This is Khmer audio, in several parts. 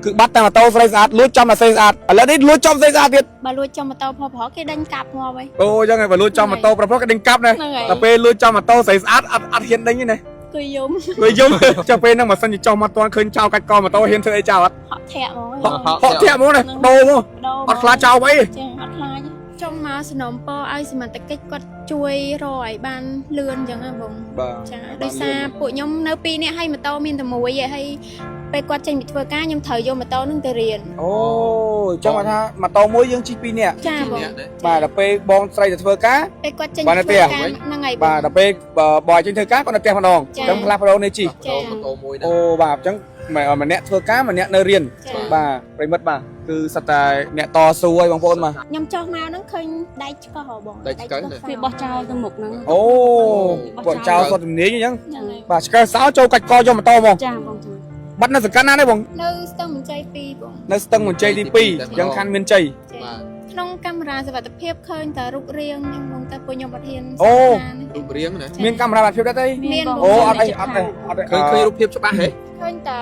cứ bắt tay mà tao xây sát lúa trong là xây sát là đi lúa trong xây sátទៀត bà lúa trong mà tao phòគេដេញកាប់មកវិញ ô cho người và lúa trong mà taoប្រព្រឹត្តcái đinh cắp này là pe lúa trong mà tao xây sát ăn hiện đinh như này គឺយំ người dùng cho pe nó mà sân trong mà toàn khơi trao cách co mà tao hiện thấy trao họ thẹn rồi họ thẹn muốn này đồ không ọt phá trao vậy ចាអត់ខ្លាចចង់មកสนมពរឲ្យសមត្ថកិច្ចគាត់ជួយរកឲ្យបានលឿនអញ្ចឹងណាបងចាដោយសារពួកខ្ញុំនៅពីរនាក់ឲ្យម៉ូតូមានតែមួយឯងហើយពេលគាត់ចេញពីធ្វើការខ្ញុំត្រូវយកម៉ូតូនឹងទៅរៀន ô trong mà tha mà tao muối dương chi pi nè ចាបង bà là pe bon xây đểធ្វើការ ពេលគាត់ចេញពីធ្វើការហ្នឹងហើយបង bà là pe bò trênធ្វើការគាត់នៅផ្ទះម្ដងចឹងខ្លះប្រូនេះជី ចា អូបាទអញ្ចឹងម្នាក់ធ្វើការម្នាក់នៅរៀនបាទប្រិមិត្តបាទគឺសិតតែអ្នកតស៊ូឲ្យបងប្អូនបាទ ខ្ញុំចុះមកហ្នឹងឃើញដៃឆ្កោះហ៎បង ដៃឆ្កោះ វាបោះចោលទៅមុខហ្នឹង អូគាត់ចោលគាត់ជំនាញអញ្ចឹង ហ្នឹងហើយ បាទឆ្កែសោចូលកាច់កយកម៉ូតូមក ចាបងចា បាត់នៅសង្កាត់ណាដែរបង នៅស្ទឹងមញ្ជ័យ2បង នៅស្ទឹងមញ្ជ័យទី2អញ្ចឹងខណ្ឌមានជ័យ ចាក្នុងកាមេរ៉ាសុវត្ថិភាពឃើញតែរូបរាងខ្ញុំបងតែពួកខ្ញុំអត់ហ៊ាន រូបរាងណា មានកាមេរ៉ាបាត់ភាពដែរទេ មាន អូអត់អីអត់ទេអត់ទេ ឃើញរូបភាពច្បាស់ហ៎ ឃើញតែ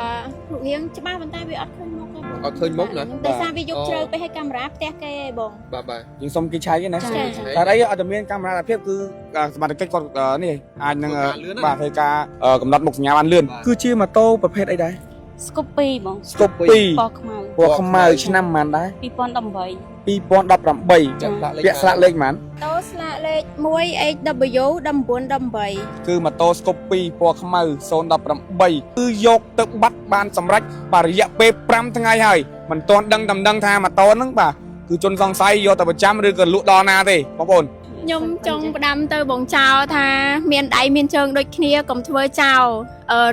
រូបរាងច្បាស់ប៉ុន្តែវាអត់ឃើញមុខទេបង អត់ឃើញមុខណា ដោយសារវាយកជ្រៅពេកឲ្យកាមេរ៉ាផ្ទះគេឯងបង បាទបាទ យើងសុំគេឆៃទេណា ចា តែអីអត់តែមានកាមេរ៉ាបាត់ភាពគឺសមត្ថកិច្ចគាត់នេះអាចនឹងបាទធ្វើការកំណត់មុខសញ្ញាបានលឿនគឺជាម៉ូតូប្រភេទអីដែរ ស្គប់2បង ស្គប់2 ពណ៌ខ្មៅ ពណ៌ខ្មៅឆ្នាំប៉ុន្មានដែរ 2018 2018ពាក់ស្លាកលេខប៉ុន្មាន តូស្លាកលេខ 1HW 1918 គឺម៉ូតូស្គប់2ពណ៌ខ្មៅ018គឺយកទៅបាត់បានសម្រេចបាទរយៈពេល5ថ្ងៃហើយមិនទាន់ដឹងថាម៉ូតូហ្នឹងបាទគឺជនសង្ស័យយកទៅប្រចាំឬក៏លក់ដល់ណាទេបងប្អូន ខ្ញុំចង់ផ្ដាំទៅបងចៅថាមានដៃមានជើងដូចគ្នាកុំធ្វើចោល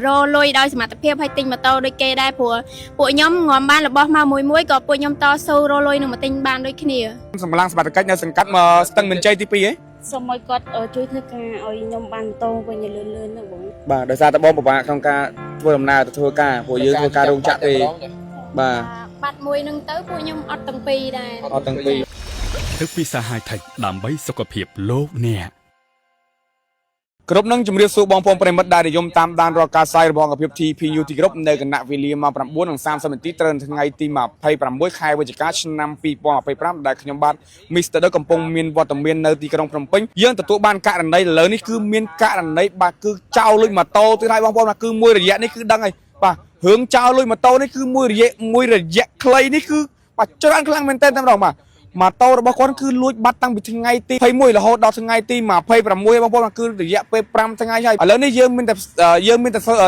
រលុយដោយសមត្ថភាពឲ្យទិញម៉ូតូដូចគេដែរព្រោះពួកខ្ញុំងំបានរបស់មកមួយក៏ពួកខ្ញុំតស៊ូរលុយនឹងមកទិញបានដូចគ្នា សម្លាំងសមត្ថកិច្ចនៅសង្កាត់មកស្ទឹងមានជ័យទី2ហ៎ សូមឲ្យគាត់ជួយធ្វើការឲ្យខ្ញុំបានម៉ូតូវិញលឿនៗណាបង បាទដោយសារតែបងពិបាកក្នុងការធ្វើដំណើរទៅធ្វើការព្រោះយើងធ្វើការរោងចក្រទេបាទ បាត់មួយនឹងទៅពួកខ្ញុំអត់ទាំងពីរដែរ អត់ទាំងពីរ ទឹកពីសាហាយថេកដើម្បីសុខភាពលោកអ្នក គ្រប់នឹងជម្រាបសួរបងប្អូនប្រិមិត្តដែលនិយមតាមដានរាល់ការផ្សាយរបស់អង្គភាព TPU ទីក្រុបនៅគណៈវេលាម៉ោង 9:30 នាទីត្រូវនៅថ្ងៃទី26 ខែវិច្ឆិកាឆ្នាំ 2025 ដែលខ្ញុំបាទ Mr. ដឺកំពុងមានវត្តមាននៅទីក្រុងភ្នំពេញយើងទទួលបានករណីឥឡូវនេះគឺមានករណីបាទគឺចោលលុយម៉ូតូទៀតហើយបងប្អូនគឺមួយរយៈនេះគឺដឹងហើយបាទរឿងចោលលុយម៉ូតូនេះគឺមួយរយៈខ្លីនេះគឺបាទច្រើនខ្លាំងមែនទែនតែម្ដងបាទ ម៉ូតូរបស់គាត់គឺលួចបាត់តាំងពីថ្ងៃទី21រហូតដល់ថ្ងៃទី26បងប្អូនគឺរយៈពេល5ថ្ងៃហើយឥឡូវនេះយើងមានតែ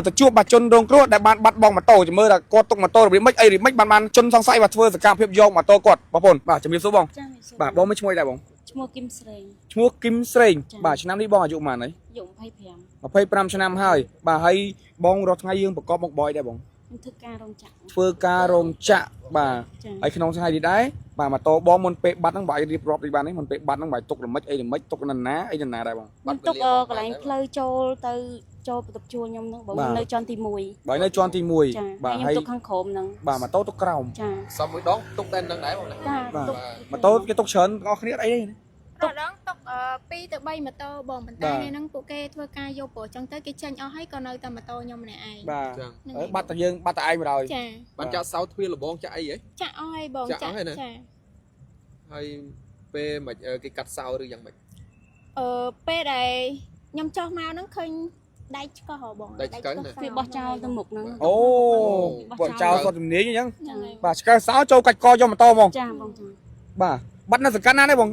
ទៅជួបបាជនរងគ្រោះដែលបានបាត់បង់ម៉ូតូជំរឿថាគាត់ទុកម៉ូតូរបៀបម៉េចអីរបៀបម៉េចបានជនសង្ស័យបាទធ្វើសកម្មភាពយកម៉ូតូគាត់បងប្អូនបាទជំរាបសួរបងបាទបងមានឈ្មោះអីដែរបង ឈ្មោះគឹមស្រេង ឈ្មោះគឹមស្រេងបាទឆ្នាំនេះបងអាយុប៉ុន្មានហើយ យុ25 25ឆ្នាំហើយបាទហើយបងរាល់ថ្ងៃយើងប្រកបមុខបយដែរបង ខ្ញុំធ្វើការរោងចក្រ ធ្វើការរោងចក្របាទហើយក្នុងថ្ងៃនេះដែរបាទម៉ូតូបងមុនពេលបាត់ហ្នឹងបាទរៀបរាប់ទីបាននេះមុនពេលបាត់ហ្នឹងបាទទុករមិចអីរមិចទុកនរណាអីនរណាដែរបង ខ្ញុំទុកកន្លែងផ្លូវចូលទៅចូលបន្ទប់ជួលខ្ញុំហ្នឹងបងនៅជាន់ទី1 បាទនៅជាន់ទី1 ចា បាទ ខ្ញុំ ហើយ ទុកខាងក្រោមហ្នឹង បាទម៉ូតូទុកក្រោម ចា សំមួយដងទុកតែនឹងដែរបងណា ចា បាទ ទុក ម៉ូតូគេទុកច្រើនបងប្អូនគ្នាអត់អីទេ ទុកដងទុក2ទៅ3ម៉ូតូបងប៉ុន្តែហ្នឹងពួកគេធ្វើការយកព្រោះចឹងទៅគេចេញអស់ហើយក៏នៅតែម៉ូតូខ្ញុំម្នាក់ឯង បាទហើយបាត់តែយើងបាត់តែឯងមកដល់ ចា បានចាក់សោទ្វារលបងចាក់អីហ៎ ចាក់អស់ហើយបងចាក់ចា ហើយពេលមិនគេកាត់សោឬយ៉ាងម៉េច ពេលដែលខ្ញុំចុះមកហ្នឹងឃើញដៃឆ្កោះហ៎បង ដៃឆ្កោះណា វាបោះចោលទៅមុខហ្នឹង អូគាត់ចោលគាត់ជំនាញអញ្ចឹង ហ្នឹងហើយ បាទឆ្កែសោចូលកាច់កយកម៉ូតូហ្មង ចាបងចា បាទបាត់នៅសង្កាត់ណាដែរបង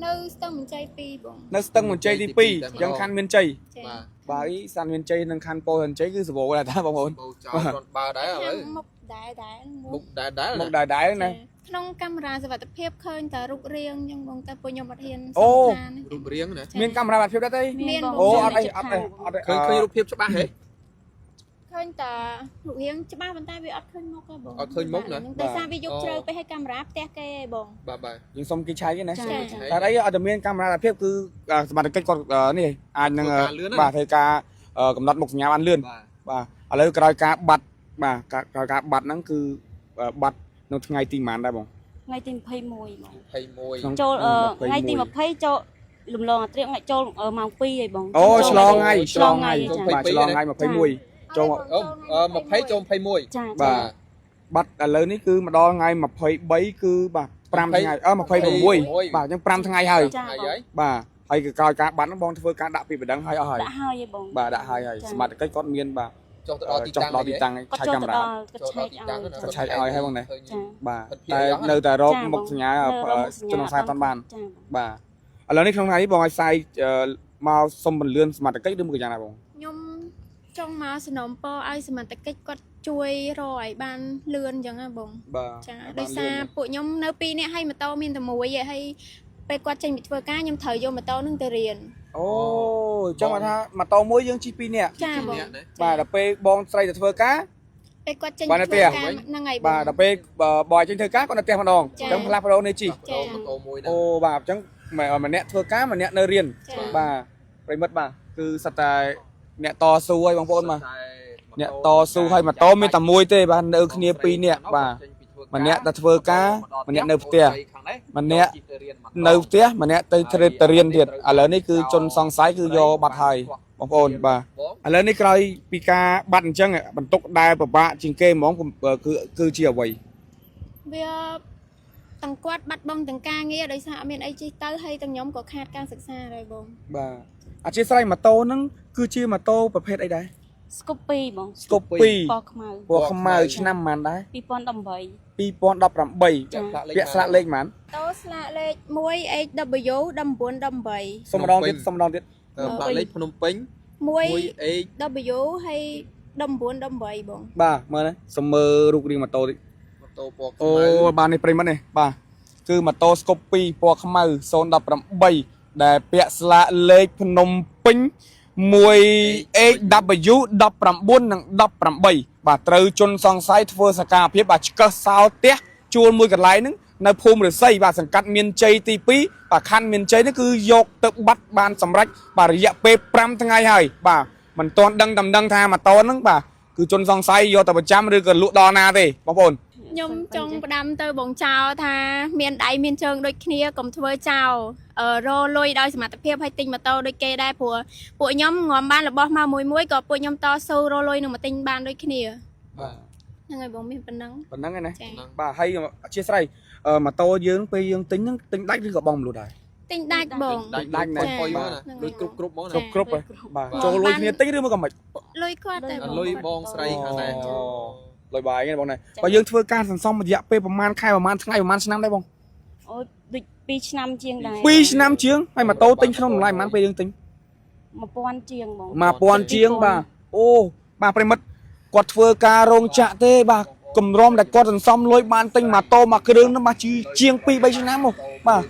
នៅស្ទឹងមញ្ជ័យ2បង នៅស្ទឹងមញ្ជ័យទី2អញ្ចឹងខណ្ឌមានជ័យ ចា បាទ បាទអីសានមានជ័យនិងខណ្ឌពោធិ៍មានជ័យគឺសម្បូរដែរតាបងប្អូន បោចោលរត់បើដែរឥឡូវ មុខដែរ មុខដែរដែរ មុខដែរណា ក្នុងកាមេរ៉ាសុវត្ថិភាពឃើញតែរូបរាងចឹងបងតែពួកខ្ញុំអត់ហ៊ាន រូបរាងណា មានកាមេរ៉ាបាត់ភាពដែរទេ មាន អូអត់អីអត់ទេអត់ ឃើញរូបភាពច្បាស់ហ៎ ឃើញតែរូបរាងច្បាស់ប៉ុន្តែវាអត់ឃើញមុខទេបង អត់ឃើញមុខណា ដោយសារវាយកជ្រៅពេកឲ្យកាមេរ៉ាផ្ទះគេឯងបង បាទបាទ យើងសុំគេឆៃទេណា ចា តែអីអត់តែមានកាមេរ៉ាបាត់ភាពគឺសមត្ថកិច្ចគាត់នេះអាចនឹងបាទធ្វើការកំណត់មុខសញ្ញាបានលឿន បាទ បាទឥឡូវក្រោយការបាត់បាទក្រោយការបាត់ហ្នឹងគឺបាត់នៅថ្ងៃទីប៉ុន្មានដែរបង ថ្ងៃទី21បង 21 ចូលថ្ងៃទី20ចូលលំលងអាត្រៀកចូលម៉ោង2ឯងបង អូឆ្លងថ្ងៃ ឆ្លងថ្ងៃ បាទឆ្លងថ្ងៃ21ចូល 20ចូល21 ចា បាទ បាត់ឥឡូវនេះគឺម្ដងថ្ងៃ23គឺបាទ5ថ្ងៃ26បាទអញ្ចឹង5ថ្ងៃហើយ ចា ហើយ បង ហើយ បាទហើយគឺក្រោយការបាត់ហ្នឹងបងធ្វើការដាក់ពីបដិងហើយអស់ហើយ ដាក់ហើយឯងបង បាទដាក់ហើយសមត្ថកិច្ចគាត់មានបាទ ចុះទៅដល់ទី ចុះ តាំង ដល់ទីតាំង គាត់ ឆែក ចូល កាមេ ទៅ រ៉ា ដល់គាត់ឆែកឲ្យ ឆែកឲ្យហើយបងណា ចា បាទតែនៅតែរកមុខសញ្ញាជនខ្សែអត់បាន ចាបង បាទឥឡូវនេះក្នុងថ្ងៃនេះបងឲ្យផ្សាយមកសុំបន្លឿនសមត្ថកិច្ចឬមួយយ៉ាងណាបង ខ្ញុំចង់មកสนំពរឲ្យសមត្ថកិច្ចគាត់ជួយរកឲ្យបានលឿនអញ្ចឹងណាបង បាទ ចាដោយសារពួកខ្ញុំនៅ2នាក់ហើយម៉ូតូមានតែមួយឯងហើយពេលគាត់ចេញពីធ្វើការខ្ញុំត្រូវយកម៉ូតូនឹងទៅរៀន អូអញ្ចឹងគាត់ថាម៉ូតូមួយយើងជិះ2នាក់ ចាបង បាទដល់ពេលបងស្រីទៅធ្វើការ ពេលគាត់ចេញ បាទ ពី នៅផ្ទះ ធ្វើការហ្នឹងហើយបង បាទដល់ពេលបងចេញធ្វើការគាត់នៅផ្ទះម្ដងអ ចា៎ ញ្ចឹងផ្លាស់ប្ដូរនេះជិះ ចា ម៉ូតូមួយហ្នឹង អូបាទអញ្ចឹងម្នាក់ធ្វើការម្នាក់នៅរៀន ចា៎ បាទប្រិមិត្តបាទគឺសិតតែអ្នកតស៊ូហើយបងប្អូនបាទអ្នកតស៊ូហើយម៉ូតូមានតែមួយទេបាទនៅគ្នា2នាក់បាទម្នាក់ទៅធ្វើការម្នាក់នៅផ្ទះម្នាក់នៅផ្ទះម្នាក់ទៅរៀនទៀតឥឡូវនេះគឺជនសង្ស័យគឺយកបាត់ហើយបងប្អូនបាទឥឡូវនេះក្រោយពីការបាត់អញ្ចឹងបន្ទុកដែលពិបាកជាងគេហ្មងគឺជាអ្វី វាទាំងគាត់បាត់បង់ទាំងការងារដោយសារអត់មានអីជិះទៅហើយទាំងខ្ញុំក៏ខាតការសិក្សាដែរបង បាទអធិស្ឋានម៉ូតូហ្នឹងគឺជាម៉ូតូប្រភេទអីដែរ ស្គប់2បង ស្គប់ ពណ៌ខ្មៅ 2ពណ៌ខ្មៅឆ្នាំប៉ុន្មានដែរ 2018 2018ពាក់ស្លាកលេខប៉ុន្មាន តូស្លាកលេខ 1HW 1918 សុំម្ដងទៀតសុំម្ដងទៀត ផ្លាកលេខភ្នំពេញ 1W ហើយ1918បង បាទមើលណាសុំមើលរូបរាងម៉ូតូតិច ម៉ូតូពណ៌ខ្ អូ មៅ បាទនេះប្រិមត្តនេះបាទគឺម៉ូតូស្គប់2ពណ៌ខ្មៅ018ដែលពាក់ស្លាកលេខភ្នំពេញ 1HW 19និង18បាទត្រូវជនសង្ស័យធ្វើសកម្មភាពបាទឆ្កឹះសោផ្ទះជួលមួយកន្លែងហ្នឹងនៅភូមិរិស័យបាទសង្កាត់មានជ័យទី2បាទខណ្ឌមានជ័យនេះគឺយកទៅបាត់បានសម្រេចបាទរយៈពេល5ថ្ងៃហើយបាទមិនទាន់ដឹងថាម៉ូតូហ្នឹងបាទគឺជនសង្ស័យយកទៅប្រចាំឬក៏លក់ដល់ណាទេបងប្អូន ខ្ញុំចង់ផ្ដាំទៅបងចៅថាមានដៃមានជើងដូចគ្នាកុំធ្វើចោលរលុយដោយសមត្ថភាពឲ្យទិញម៉ូតូដូចគេដែរព្រោះពួកខ្ញុំងំបានរបស់មកមួយក៏ពួកខ្ញុំតស៊ូរលុយនឹងមកទិញបានដូចគ្នា បាទ ហ្នឹងហើយបងមានប៉ុណ្ណឹង ប៉ុណ្ណឹងឯណា ចា៎ បាទហើយអធិស្ឋានម៉ូតូយើងពេលយើងទិញហ្នឹងទិញដាច់ឬក៏បងមលូដែរ ទិញដាច់បង ដាច់ណាស់ផុយមកណាដូចគ្រប់មកណា គ្រប់ហ៎បាទចូលលុយគ្នាទិញឬមកក៏មិន លុយគាត់តែបង លុយបងស្រីខាងដែរ លុយបាយហ្នឹងបងណាបើយើងធ្វើការសន្សំរយៈពេលប្រហែលខែប្រហែលថ្ងៃប្រហែលឆ្នាំដែរបង អូដូច2ឆ្នាំជាងដែរ 2ឆ្នាំជាងហើយម៉ូតូទិញក្នុងតម្លៃប្រហែលពេលយើងទិញ 1000ជាងបង 1000ជាងបាទអូបាទប្រិមិត្តគាត់ធ្វើការរោងចក្រទេបាទគម្រាំដែលគាត់សន្សំលុយបានទិញម៉ូតូមួយគ្រឿងហ្នឹងបាទជាង 2-3 ឆ្នាំមកបាទ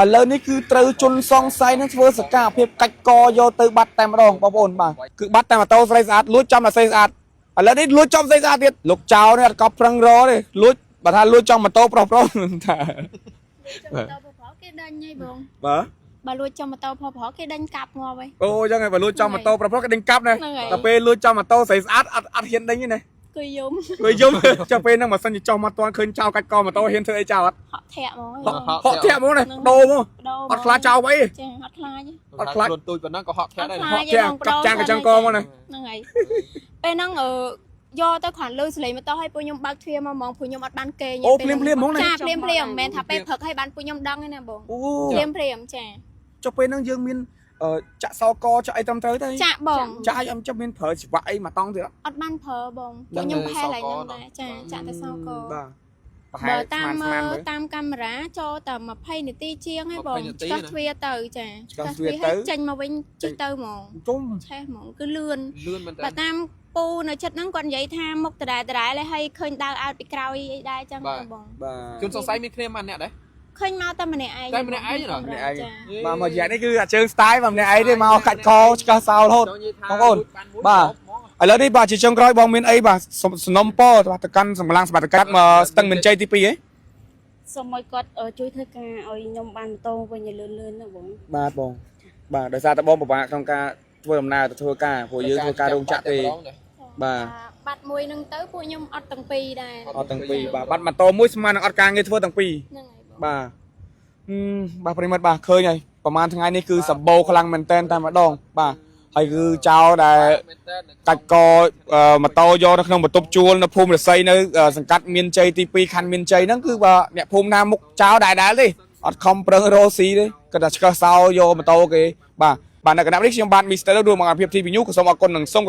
ឥឡូវនេះគឺត្រូវជនសង្ស័យនឹងធ្វើសកម្មភាពកាច់កយកទៅបាត់តែម្ដងបងប្អូនបាទគឺបាត់តែម៉ូតូស្រីស្អាតលួចចំតែស្រីស្អាតឥឡូវនេះលួចចំស្រីស្អាតទៀតលោកចៅនេះអត់កប់ប្រឹងរទេលួចបើថាលួចចំម៉ូតូប្រុសថា ម៉ូតូប្រៗគេដេញហើយបង បាទ បើលួចចំម៉ូតូប្រៗគេដេញកាប់ងាប់ហើយ អូអញ្ចឹងហើយបើលួចចំម៉ូតូប្រុសគេដេញកាប់ណា ហ្នឹងហើយ ដល់ពេលលួចចំម៉ូតូស្រីស្អាតអត់ហ៊ានដេញទេណា គឺយំ គឺយំចុះពេលហ្នឹងបើសិនជាចុះមកទាន់ឃើញចៅកាច់កម៉ូតូហ៊ានធ្វើអីចៅអត់ ហក់ធាក់ហ្មង ហក់ធាក់ហ្មងណាដូរហ្មងអត់ខ្លាចចៅអី ចាអត់ខ្លាច អត់ខ្លាចខ្លួនទូចប៉ុណ្ណឹងក៏ហក់ធាក់ដែរ ហក់ធាក់កាប់ចាំងកញ្ចឹងកហ្មងណា ហ្នឹងហើយពេលហ្នឹងយកទៅគ្រាន់លឺសលេងម៉ូតូឲ្យពួកខ្ញុំបើកទ្វារមកហ្មងពួកខ្ញុំអត់បានគេង អូភ្លាមៗហ្មងណា ចាភ្លាមៗមិនមែនថាពេលព្រឹកឲ្យបានពួកខ្ញុំដឹងទេណាបង អូ ភ្លាមៗចា ចុះពេលហ្នឹងយើងមានចាក់សោកចាក់អីត្រឹមត្រូវទេ ចាក់បង ចាក់ឲ្យចាំមានប្រើច្បាប់អីមកតង់ទៀត អត់បានប្រើបងពួកខ្ញុំផែlạiខ្ញុំដែរចាចាក់តែសោក បាទប្រហែ បើ ល តាម ស្មាន តាមកាមេរ៉ាចូលតែ20នាទីជាងហើយបងឆ្កឹះទ្វារទៅចា ឆ្កឹះទ្វារទៅ ចេញមកវិញជិះទៅហ្មង ជុំ ឆេះហ្មងគឺលឿន លឿនមែនតើ បើតាមពូនៅចិត្តហ្នឹងគាត់និយាយថាមុខដដែលហើយឃើញដើរអើតពីក្រោយអីដែរចឹងបង បាទ ជនសង្ស័យមានគ្នាប៉ុន្មានអ្នកដែរ ឃើញមកតែម្នាក់ឯង តែម្នាក់ឯងเหรอ ម្នាក់ឯង ចា បាទមករយៈនេះគឺអាជើង style បាទម្នាក់ឯងទេមកកាច់កឆ្កឹះសោរហូត បងប្អូនបាទ ឥឡូវនេះបាទជាចុងក្រោយបងមានអីបាទសំណុំពរទៅកាន់សម្លាំងសមត្ថកិច្ចមកស្ទឹងមានជ័យទី2ហ៎ សូមឲ្យគាត់ជួយធ្វើការឲ្យខ្ញុំបានម៉ូតូវិញឲ្យលឿនៗណាបង បាទបងបាទដោយសារតែបងពិបាកក្នុងការធ្វើដំណើរទៅធ្វើការព្រោះយើងធ្វើការរោងចក្រទេបាទ បាត់មួយហ្នឹងទៅពួកខ្ញុំអត់ទាំងពីរដែរ អត់ទាំងពីរបាទបាត់ម៉ូតូមួយស្មើនឹងអត់ការងារធ្វើទាំងពីរ ហ្នឹងហើយបង បាទបាទប្រិមិត្តបាទឃើញហើយប្រហែលថ្ងៃនេះគឺសម្បូរខ្លាំងមែនតែនតែម្ដងបាទ ហើយគឺចោលដែលកាច់កម៉ូតូយកនៅក្នុងបន្ទប់ជួលនៅភូមិរស័យនៅសង្កាត់មានជ័យទី2ខណ្ឌមានជ័យហ្នឹងគឺបើអ្នកភូមិណាមុខចោលដែរទេអត់ខំប្រឹងរកស៊ីទេគាត់តែឆ្កឹះសោយកម៉ូតូគេបាទនៅគណៈនេះខ្ញុំបាទមីស្ទ័ររួមអង្គភាព TP News ក៏សូមអរគុណនិងសូម